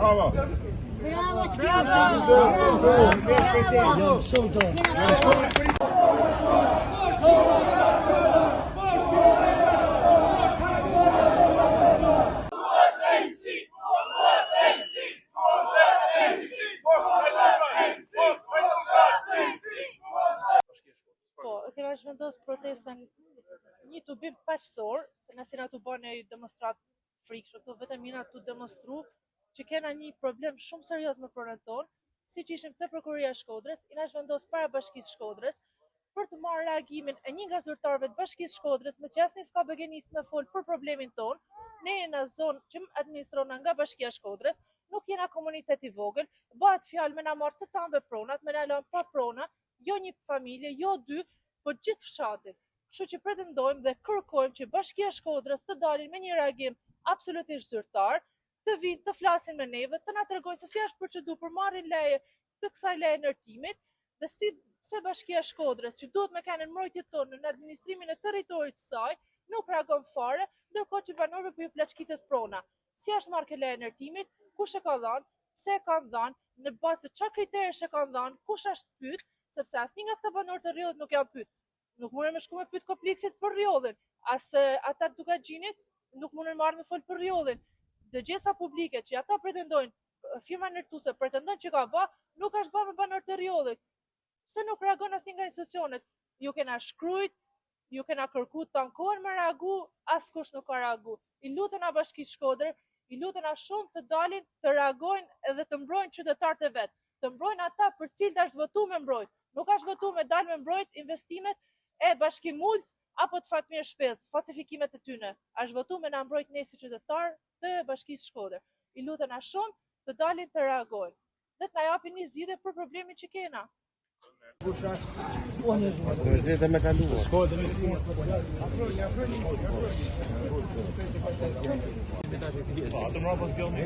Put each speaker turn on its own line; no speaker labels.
Bravo!
Kena zhvendos protesta një tubim paqësor, se nëse na të bën një demonstrat frikshëm, po vetëm jena të demonstru që kena një problem shumë serioz me pronën tonë, siç ishim te prokuroria e Shkodrës, i na zhvendos para Bashkisë Shkodrës për të marrë reagimin e një nga zyrtarëve të Bashkisë Shkodrës, me që asnjë s'ka begenisë me fol për problemin tonë. Ne jena zonë që administrona nga Bashkia e Shkodrës, nuk jena komunitet i vogël, bëhet fjalë me na marrë të tanve pronat, me na lënë pa prona, jo një familje, jo dy, po gjithë fshatin. Kështu që pretendojmë dhe kërkojmë që Bashkia e Shkodrës të dalin me një reagim absolutisht zyrtar, të vinë të flasin me neve, të na tregojnë se si është procedurë për marrjen leje të kësaj leje ndërtimit, dhe si pse Bashkia e Shkodrës, që duhet me kanë mbrojtje tonë në administrimin e territorit të saj, nuk reagon fare, ndërkohë që banorëve po ju plaçkitet prona. Si është marrë kjo leje ndërtimit, kush e ka dhënë, pse e kanë dhënë, në bazë të çfarë kriterësh e kanë dhënë, kush është pyet, sepse asnjë nga këta banorë të rrjedhit nuk janë pyet. Nuk mundem me shku me pyet kompleksit për rrjedhin, as ata të Dukaxhinit nuk mundën marrë me fol për rrjedhin. Dëgjesa publike që ata pretendojnë, firma ndërtuese pretendon që ka bë, nuk është bë me banor të rrjedhit. Pse nuk reagon asnjë nga institucionet? Ju kena shkruajt, ju kena kërku të ankohen me reagu, askush nuk ka reagu. I lutena Bashkisë Shkodër, i lutena shumë të dalin, të reagojnë edhe të mbrojnë qytetarët e vet. Të mbrojnë ata për cilët është votuar me mbrojt. Nuk është votuar me dalë me mbrojt investimet e Bashkimulës apo të Fatmir Shpes, falsifikimet e tyre. Është votuar me na mbrojt ne si qytetar të Bashkisë Shkodër. I lutena shumë të dalin të reagojnë dhe të na japin një zgjidhje për problemin që kena.
Atë mbrapa s'gjallë